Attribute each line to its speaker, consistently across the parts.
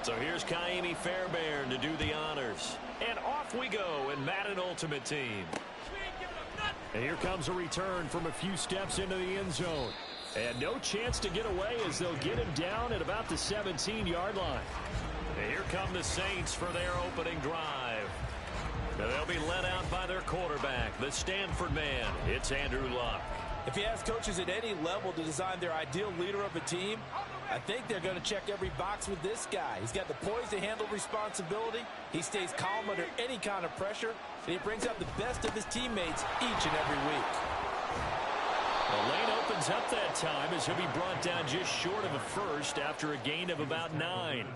Speaker 1: So here's Kaimi Fairbairn to do the honors. And off we go in Madden Ultimate Team. And here comes a return from a few steps into the end zone. And no chance to get away as they'll get him down at about the 17-yard line. And here come the Saints for their opening drive. Now they'll be led out by their quarterback, the Stanford man. It's Andrew Luck.
Speaker 2: If you ask coaches at any level to design their ideal leader of a team, I think they're going to check every box with this guy. He's got the poise to handle responsibility. He stays calm under any kind of pressure, and he brings out the best of his teammates each and every week.
Speaker 1: The lane opens up that time as he'll be brought down just short of a first after a gain of about 9.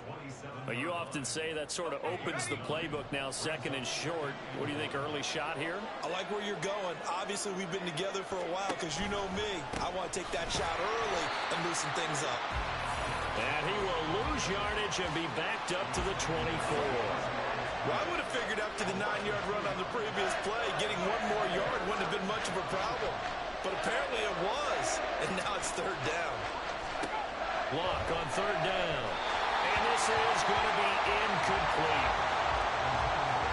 Speaker 1: But you often say that sort of opens the playbook now, second and short. What do you think, early shot here?
Speaker 3: I like where you're going. Obviously, we've been together for a while because you know me. I want to take that shot early and loosen things up.
Speaker 1: And he will lose yardage and be backed up to the 24.
Speaker 3: Well, I would have figured up to the 9-yard run on the previous play. Getting one more yard wouldn't have been much of a problem. But apparently it was. And now it's third down.
Speaker 1: Luck on third down. And this is going to be incomplete.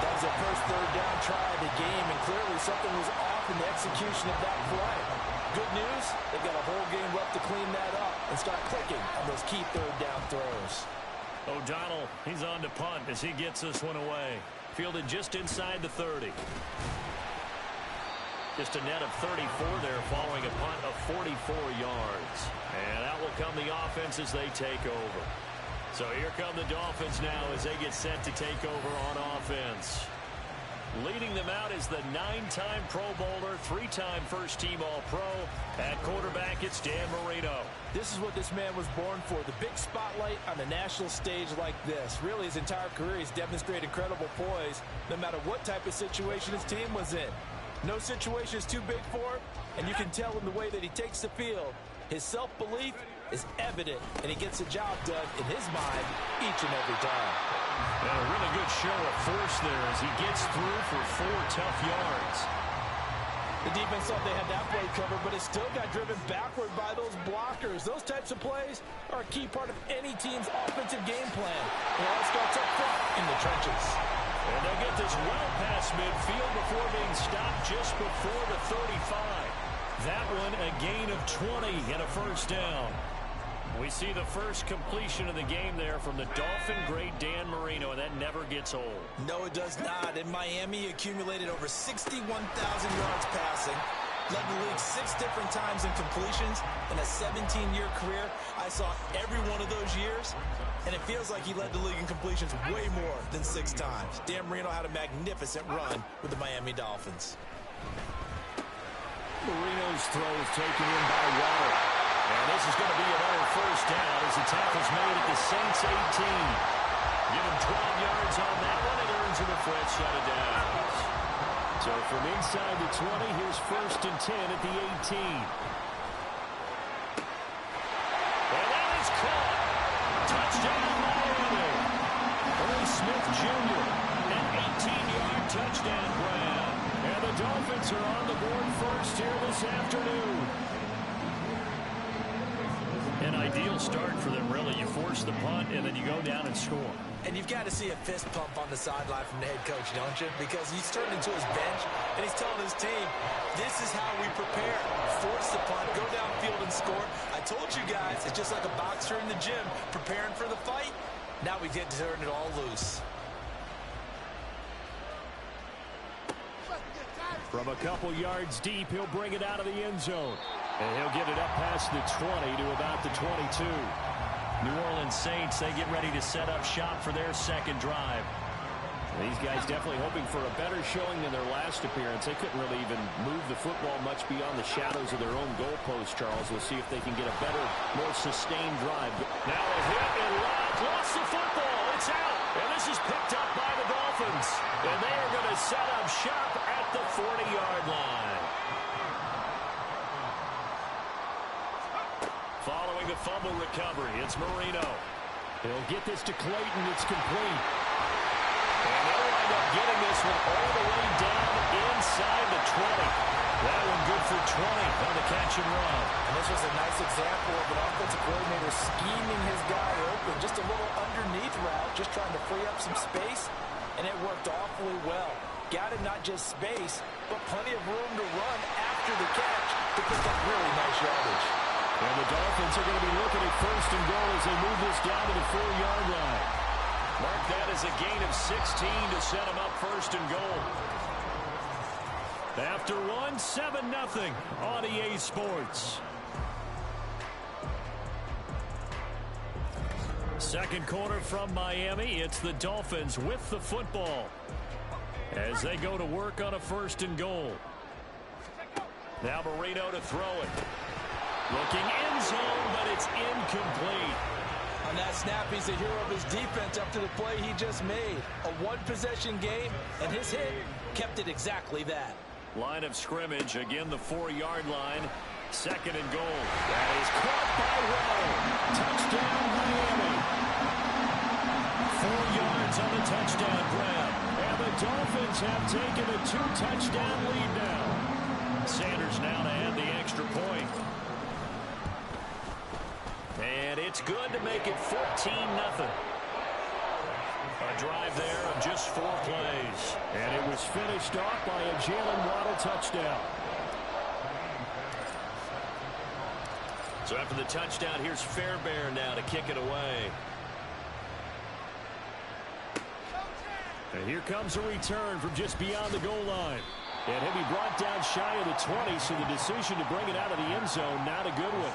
Speaker 2: That was the first third down try of the game, and clearly something was off in the execution of that play. Good news, they've got a whole game left to clean that up and start clicking on those key third down throws.
Speaker 1: O'Donnell, he's on to punt as he gets this one away. Fielded just inside the 30. Just a net of 34 there following a punt of 44 yards. And out will come the offense as they take over. So here come the Dolphins now as they get set to take over on offense. Leading them out is the 9-time Pro Bowler, 3-time first-team All-Pro. At quarterback, it's Dan Marino.
Speaker 2: This is what this man was born for, the big spotlight on a national stage like this. Really, his entire career, he's demonstrated incredible poise, no matter what type of situation his team was in. No situation is too big for him, and you can tell in the way that he takes the field. His self-belief is evident, and he gets the job done in his mind each and every time.
Speaker 1: And a really good show of force there as he gets through for 4 tough yards.
Speaker 2: The defense thought they had that play covered, but it still got driven backward by those blockers. Those types of plays are a key part of any team's offensive game plan. It all starts up front in the trenches.
Speaker 1: And they'll get this well past midfield before being stopped just before the 35. That one a gain of 20 and a first down. We see the first completion of the game there from the Dolphin great Dan Marino, and that never gets old.
Speaker 3: No, it does not. In Miami, he accumulated over 61,000 yards passing. Led the league 6 different times in completions. In a 17-year career, I saw every one of those years, and it feels like he led the league in completions way more than 6 times. Dan Marino had a magnificent run with the Miami Dolphins.
Speaker 1: Marino's throw is taken in by Waddle. And this is going to be another first down as the tackle's made at the Saints 18. Give him 12 yards on that one. It earns him a fresh set of downs. So from inside the 20, here's first and 10 at the 18. And that is caught. Touchdown, Miami. Earl Smith Jr., an 18-yard touchdown grab. And the Dolphins are on the board first here this afternoon. An ideal start for them, really. You force the punt, and then you go down and score.
Speaker 3: And you've got to see a fist pump on the sideline from the head coach, don't you? Because he's turned into his bench, and he's telling his team, this is how we prepare. Force the punt, go downfield and score. I told you guys, it's just like a boxer in the gym preparing for the fight. Now we get to turn it all loose.
Speaker 1: From a couple yards deep, he'll bring it out of the end zone. And he'll get it up past the 20 to about the 22. New Orleans Saints, they get ready to set up shop for their second drive. These guys definitely hoping for a better showing than their last appearance. They couldn't really even move the football much beyond the shadows of their own goalpost, Charles. We'll see if they can get a better, more sustained drive. Now a hit and lost the football. It's out. And this is picked up by the Dolphins. And they are going to set up shop at the 40-yard line. Following a fumble recovery, it's Marino. He'll get this to Clayton. It's complete. And they'll wind up getting this one all the way down inside the 20. That one good for 20 on the catch and run.
Speaker 2: And this was a nice example of an offensive coordinator scheming his guy open. open. Just a little underneath route, just trying to free up some space, and it worked awfully well. Got him not just space, but plenty of room to run after the catch to pick up really nice yardage.
Speaker 1: And the Dolphins are going to be looking at first and goal as they move this down to the 4-yard line. Mark that as a gain of 16 to set them up first and goal. After one, 7-0 on EA Sports. Second quarter from Miami. It's the Dolphins with the football as they go to work on a first and goal. Now Marino to throw it. Looking end zone, but it's incomplete.
Speaker 2: On that snap, he's the hero of his defense up to the play he just made. A one-possession game, and his hit kept it exactly that.
Speaker 1: Line of scrimmage, again the 4-yard line. Second and goal. That is caught by Rowe. Touchdown, Miami. 4 yards on the touchdown grab. And the Dolphins have taken a 2-touchdown lead now. Sanders now to add the extra point. And it's good to make it 14-0. A drive there of just 4 plays. And it was finished off by a Jalen Waddle touchdown. So after the touchdown, here's Fairbairn now to kick it away. And here comes a return from just beyond the goal line. And he'll be brought down shy of the 20, so the decision to bring it out of the end zone, not a good one.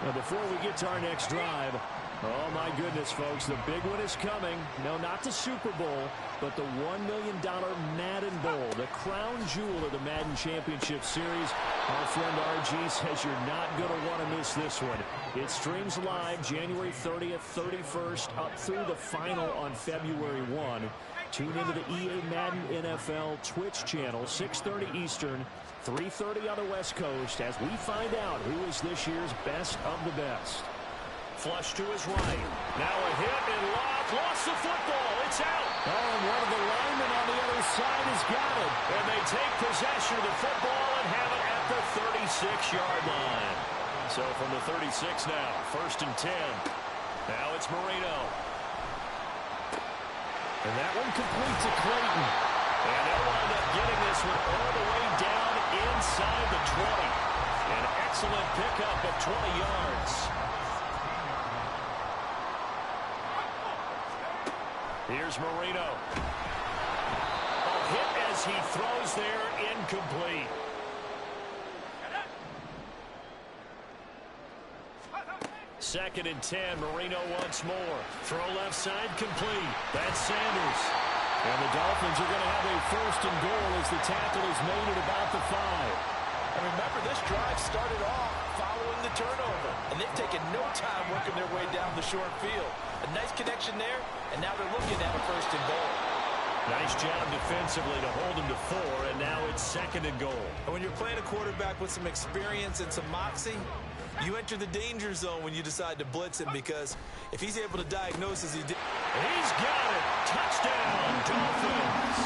Speaker 1: Now, before we get to our next drive, oh, my goodness, folks, the big one is coming. No, not the Super Bowl, but the $1 million Madden Bowl, the crown jewel of the Madden Championship Series. Our friend RG says you're not going to want to miss this one. It streams live January 30th, 31st, up through the final on February 1. Tune into the EA Madden NFL Twitch channel, 6:30 Eastern, 3:30 on the West Coast, as we find out who is this year's best of the best. Flush to his right. Now a hit and lost the football. It's out. Oh, and one of the linemen on the other side has got it. And they take possession of the football and have it at the 36-yard line. So from the 36 now, first and 10. Now it's Marino. And that one complete to Clayton. And they'll wind up getting this one all the way down inside the 20. An excellent pickup of 20 yards. Here's Marino. A hit as he throws there, incomplete. Second and 10, Marino once more. Throw left side, complete. That's Sanders. And the Dolphins are going to have a first and goal as the tackle is made at about the 5.
Speaker 2: And remember, this drive started off following the turnover, and they've taken no time working their way down the short field. A nice connection there, and now they're looking at a first and goal.
Speaker 1: Nice job defensively to hold him to 4, and now it's second and goal.
Speaker 2: And when you're playing a quarterback with some experience and some moxie, you enter the danger zone when you decide to blitz him, because if he's able to diagnose as he did.
Speaker 1: He's got it. Touchdown, Dolphins.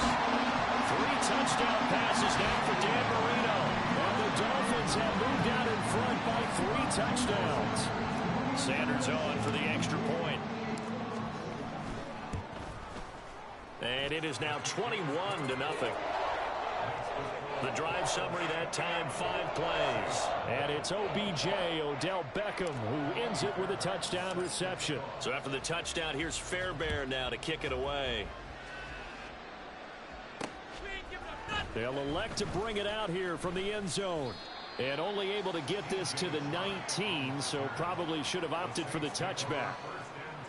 Speaker 1: 3 touchdown passes now for Dan Marino. And the Dolphins have moved out in front by 3 touchdowns. Sanders on for the extra point. And it is now 21-0. The drive summary that time, 5 plays. And it's OBJ, Odell Beckham, who ends it with a touchdown reception. So after the touchdown, here's Fairbairn now to kick it away. They'll elect to bring it out here from the end zone. And only able to get this to the 19, so probably should have opted for the touchback.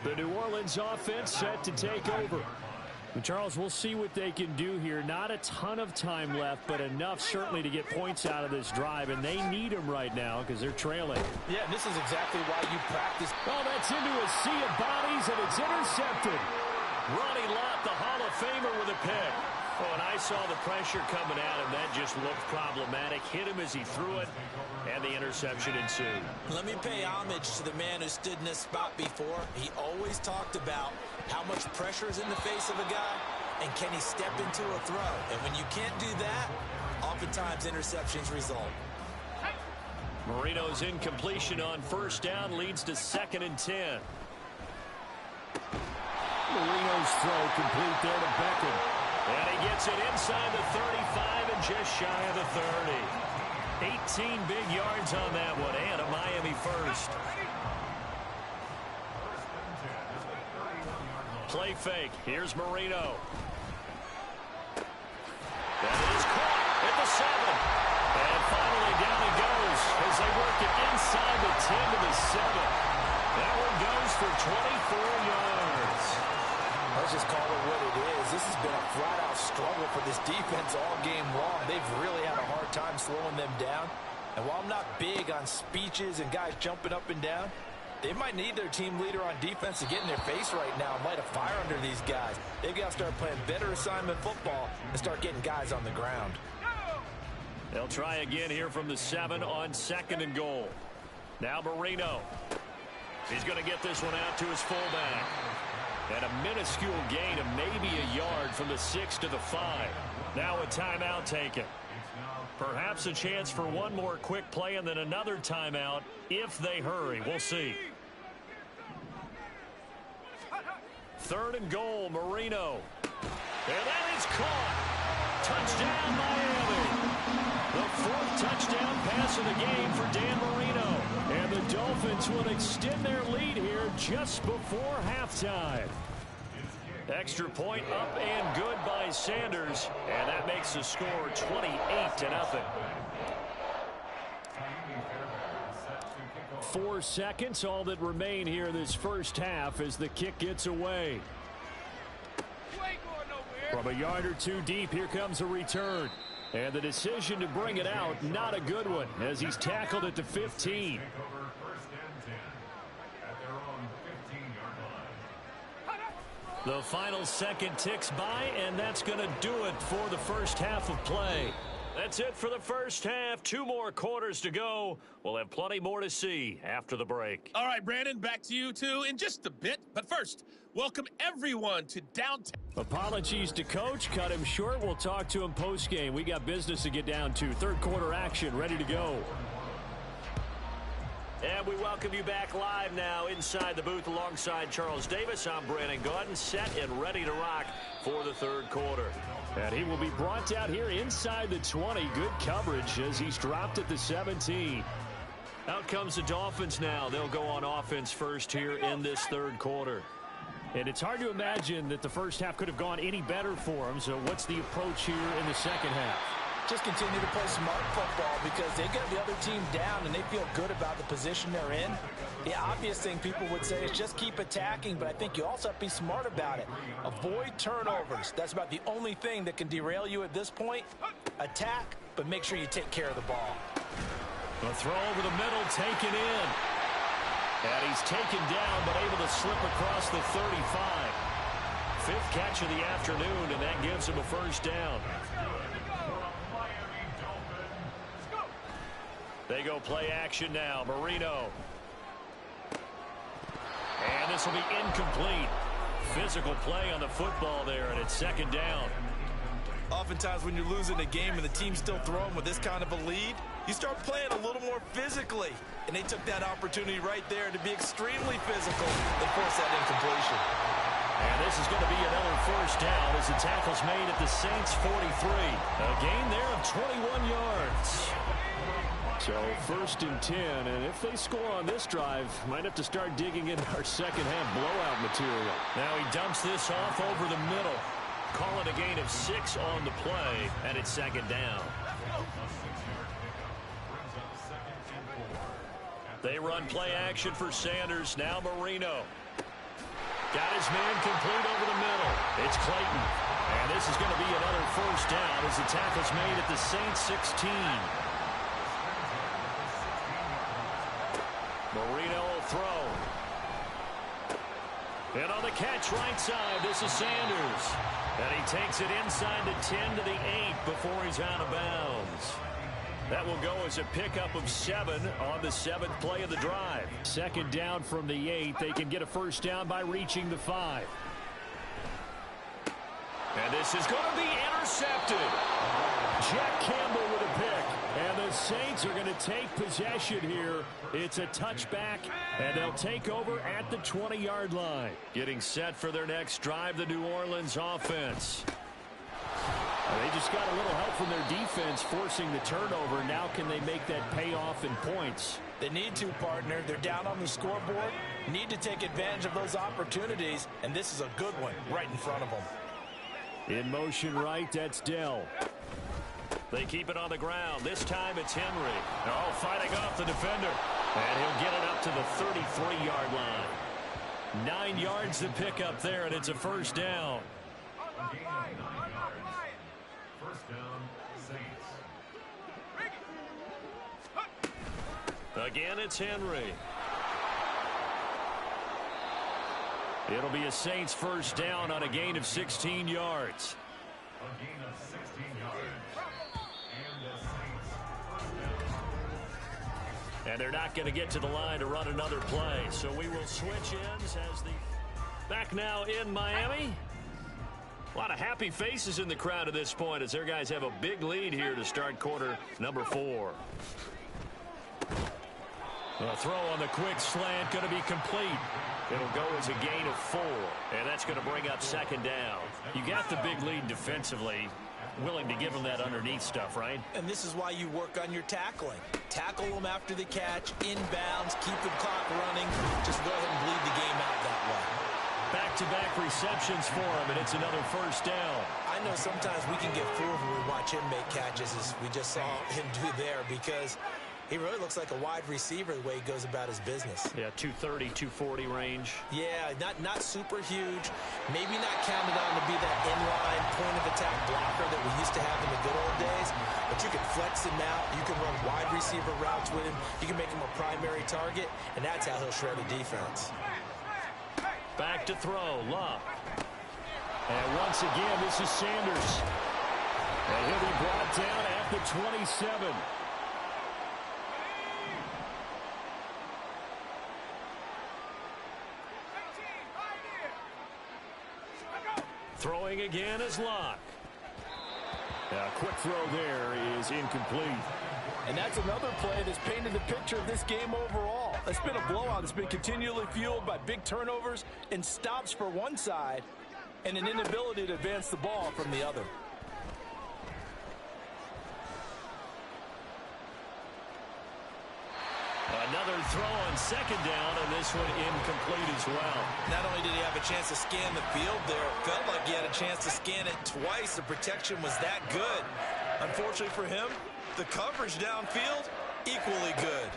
Speaker 1: The New Orleans offense set to take over. Charles, we'll see what they can do here. Not a ton of time left, but enough certainly to get points out of this drive, and they need them right now because they're trailing.
Speaker 2: Yeah, and this is exactly why you practice.
Speaker 1: Oh, that's into a sea of bodies, and it's intercepted. Ronnie Lott, the Hall of Famer, with a pick. Oh, and I saw the pressure coming at him. That just looked problematic. Hit him as he threw it, and the interception ensued.
Speaker 3: Let me pay homage to the man who stood in this spot before. He always talked about how much pressure is in the face of a guy, and can he step into a throw. And when you can't do that, oftentimes interceptions result.
Speaker 1: Marino's incompletion on first down leads to second and 10. Marino's throw complete there to Beckham. And he gets it inside the 35 and just shy of the 30. 18 big yards on that one, and a Miami first. Play fake. Here's Marino. That is caught at the 7. And finally down he goes as they work it inside the 10 to the 7. That one goes for 24 yards.
Speaker 2: Let's just call it what it is. This has been a flat-out struggle for this defense all game long. They've really had a hard time slowing them down. And while I'm not big on speeches and guys jumping up and down, they might need their team leader on defense to get in their face right now and light a fire under these guys. They've got to start playing better assignment football and start getting guys on the ground.
Speaker 1: They'll try again here from the 7 on 2nd and goal. Now Marino. He's going to get this one out to his fullback. And a minuscule gain of maybe a yard from the 6 to the 5. Now a timeout taken. Perhaps a chance for one more quick play and then another timeout if they hurry. We'll see. 3rd and goal, Marino. And that is caught. Touchdown, Miami. The 4th touchdown pass of the game for Dan Marino. And the Dolphins will extend their lead here just before halftime. Extra point up and good by Sanders. And that makes the score 28-0. 4 seconds, all that remain here this first half as the kick gets away. From a yard or two deep, here comes a return. And the decision to bring it out, not a good one, as he's tackled at the 15. The final second ticks by, and that's going to do it for the first half of play. That's it for the first half. 2 more quarters to go. We'll have plenty more to see after the break.
Speaker 4: All right, Brandon, back to you two in just a bit. But first, welcome everyone to downtown.
Speaker 1: Apologies to Coach. Cut him short. We'll talk to him post-game. We got business to get down to. 3rd quarter action ready to go. And we welcome you back live now inside the booth alongside Charles Davis. I'm Brandon Gaudin, set and ready to rock for the 3rd quarter. And he will be brought down here inside the 20. Good coverage as he's dropped at the 17. Out comes the Dolphins now. They'll go on offense first here in this 3rd quarter. And it's hard to imagine that the first half could have gone any better for them. So what's the approach here in the second half?
Speaker 2: Just continue to play smart football because they get the other team down and they feel good about the position they're in. The obvious thing people would say is just keep attacking, but I think you also have to be smart about it. Avoid turnovers. That's about the only thing that can derail you at this point. Attack, but make sure you take care of the ball.
Speaker 1: The throw over the middle, taken in. And he's taken down, but able to slip across the 35. 5th catch of the afternoon, and that gives him a first down. They go play action now. Marino. And this will be incomplete. Physical play on the football there, and it's 2nd down.
Speaker 2: Oftentimes when you're losing a game and the team's still throwing with this kind of a lead, you start playing a little more physically. And they took that opportunity right there to be extremely physical and force that incompletion.
Speaker 1: And this is going to be another first down as the tackle's made at the Saints 43. A gain there of 21 yards. So 1st and 10, and if they score on this drive, might have to start digging in our second half blowout material. Now he dumps this off over the middle. Call it a gain of 6 on the play, and it's 2nd down. They run play action for Sanders. Now Marino. Got his man complete over the middle. It's Clayton. And this is going to be another first down as the tackle's made at the Saints 16. Marino will throw. And on the catch right side, this is Sanders. And he takes it inside the 10 to the 8 before he's out of bounds. That will go as a pickup of 7 on the 7th play of the drive. 2nd down from the 8. They can get a first down by reaching the 5. And this is going to be intercepted. Jack Campbell with a pick. And the Saints are going to take possession here. It's a touchback, and they'll take over at the 20-yard line. Getting set for their next drive, the New Orleans offense. They just got a little help from their defense forcing the turnover. Now can they make that pay off in points?
Speaker 2: They need to, partner. They're down on the scoreboard. Need to take advantage of those opportunities, and this is a good one right in front of them.
Speaker 1: In motion right, that's Dell.
Speaker 5: They keep it on the ground. This time it's Henry. They're all fighting off the defender. And he'll get it up to the 33-yard line.
Speaker 1: 9 yards to pick up there, and it's a first down.
Speaker 6: First down, Saints.
Speaker 5: Again, it's Henry.
Speaker 1: It'll be a Saints first down on a gain of 16 yards.
Speaker 6: A gain of 16 yards. And the Saints first down.
Speaker 5: And they're not going to get to the line to run another play. So we will switch ends as the... Back now in Miami. A lot of happy faces in the crowd at this point as their guys have a big lead here to start quarter number 4.
Speaker 1: A throw on the quick slant going to be complete.
Speaker 5: It'll go as a gain of 4, and that's going to bring up second down.
Speaker 1: You got the big lead defensively. Willing to give them that underneath stuff, right?
Speaker 2: And this is why you work on your tackling. Tackle them after the catch, inbounds, keep the clock running. Just go ahead and bleed the game out that way.
Speaker 1: Back-to-back receptions for him, and it's another first down.
Speaker 2: I know sometimes we can get fooled when we watch him make catches, as we just saw him do there, because he really looks like a wide receiver the way he goes about his business.
Speaker 5: Yeah, 230, 240 range.
Speaker 2: Yeah, not super huge. Maybe not counted on to be that inline point-of-attack blocker that we used to have in the good old days. But you can flex him out. You can run wide receiver routes with him. You can make him a primary target, and that's how he'll shred a defense.
Speaker 1: Back to throw, Luck. And once again, this is Sanders. And he'll be brought down at the 27. Throwing again is Locke. A quick throw there is incomplete.
Speaker 2: And that's another play that's painted the picture of this game overall. It's been a blowout that's been continually fueled by big turnovers and stops for one side and an inability to advance the ball from the other.
Speaker 5: Another throw on second down, and this one incomplete as well.
Speaker 2: Not only did he have a chance to scan the field there, felt like he had a chance to scan it twice. The protection was that good. Unfortunately for him, the coverage downfield, equally good.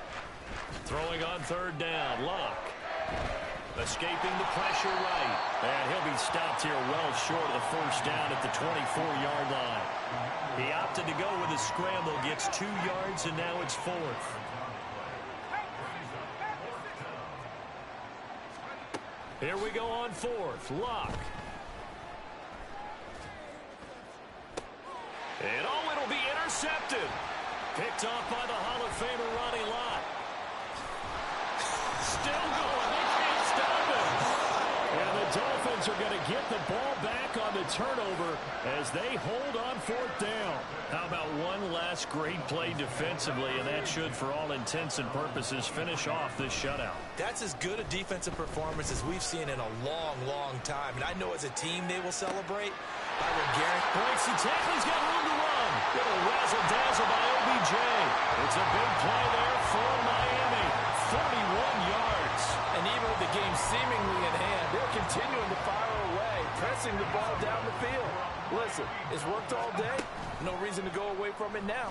Speaker 5: Throwing on third down, Locke. Escaping the pressure right. And he'll be stopped here well short of the first down at the 24-yard line. He opted to go with a scramble, gets 2 yards, and now it's 4th. Here we go on 4th. Locke. And it'll be intercepted. Picked off by the Hall of Famer Ronnie Lott. Still going. They can't stop him.
Speaker 1: And the Dolphins are going to get the ball back on the turnover as they hold on 4th down.
Speaker 5: How about one last great play defensively, and that should, for all intents and purposes, finish off this shutout.
Speaker 2: That's as good a defensive performance as we've seen in a long, long time. And I know as a team they will celebrate. Byron Garrett
Speaker 1: breaks the tackle. He's got room to run. Little razzle-dazzle by OBJ. It's a big play there for Miami. 41 yards.
Speaker 2: And even with the game seemingly in hand, they're continuing to fire away, pressing the ball down the field. Listen, it's worked all day. No reason to go away from it now.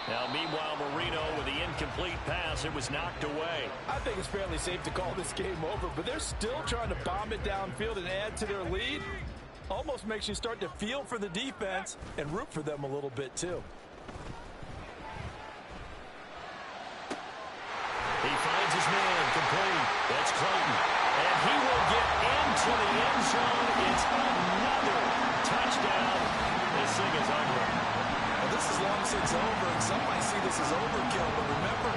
Speaker 5: Now, meanwhile, Marino with the incomplete pass. It was knocked away.
Speaker 2: I think it's fairly safe to call this game over, but they're still trying to bomb it downfield and add to their lead. Almost makes you start to feel for the defense and root for them a little bit, too.
Speaker 5: He finds his man complete. That's Clayton. And he will get into the end zone. It's another touchdown. This thing is ugly.
Speaker 2: Well, this is long since over, and some might see this as overkill. But remember,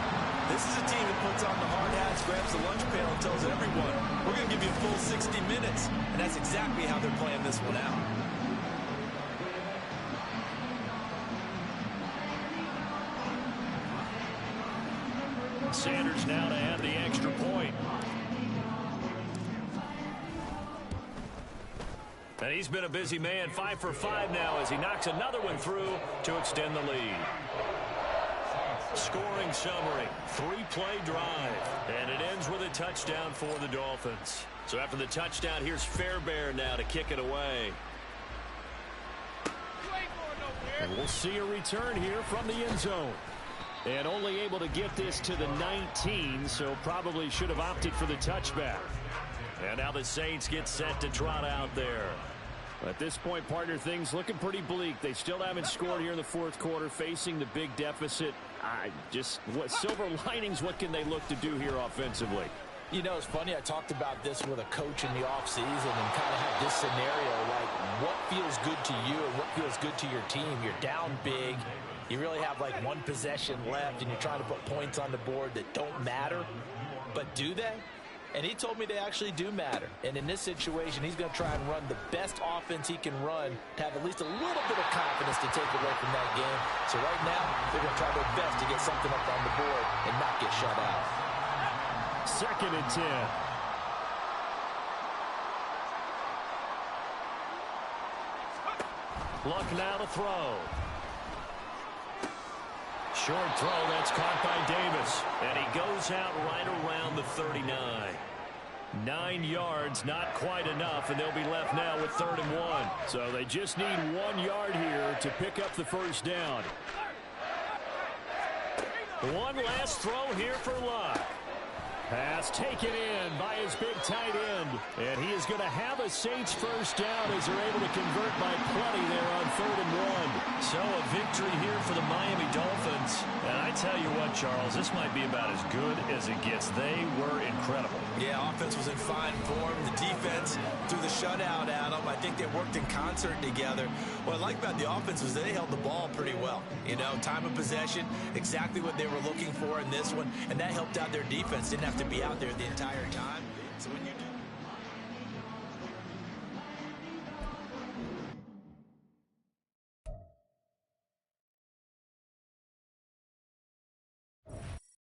Speaker 2: this is a team that puts on the hard hats, grabs the lunch pail, and tells everyone, we're going to give you a full 60 minutes. And that's exactly how they're playing this one out.
Speaker 1: Sanders now to add the extra point. And he's been a busy man, 5 for 5 now as he knocks another one through to extend the lead. Scoring summary, 3-play drive, and it ends with a touchdown for the Dolphins. So after the touchdown, here's Fairbairn now to kick it away.
Speaker 5: And we'll see a return here from the end zone. And only able to get this to the 19, so probably should have opted for the touchback.
Speaker 1: And now the Saints get set to trot out there.
Speaker 5: At this point, partner, things looking pretty bleak. They still haven't scored here in the fourth quarter, facing the big deficit. What silver linings, what can they look to do here offensively?
Speaker 2: You know, it's funny, I talked about this with a coach in the offseason and kind of had this scenario, like what feels good to you and what feels good to your team. You're down big. You really have like one possession left and you're trying to put points on the board that don't matter. But do they? And he told me they actually do matter. And in this situation, he's going to try and run the best offense he can run to have at least a little bit of confidence to take away from that game. So right now, they're going to try their best to get something up on the board and not get shut out.
Speaker 5: 2nd and 10.
Speaker 1: Luck now to throw. Short throw, that's caught by Davis. And he goes out right around the 39. 9 yards, not quite enough, and they'll be left now with 3rd and 1.
Speaker 5: So they just need 1 yard here to pick up the first down.
Speaker 1: One last throw here for Luck.
Speaker 5: Pass taken in by his big tight end. And he is going to have a Saints first down as they're able to convert by plenty there on 3rd and 1.
Speaker 1: So a victory here for the Miami Dolphins. And I tell you what, Charles, this might be about as good as it gets. They were incredible.
Speaker 3: Yeah, offense was in fine form. The defense threw the shutout at them. I think they worked in concert together. What I like about the offense was they held the ball pretty well. You know, time of possession, exactly what they were looking for in this one. And that helped out their defense. Didn't have to be out there the entire time. So when you do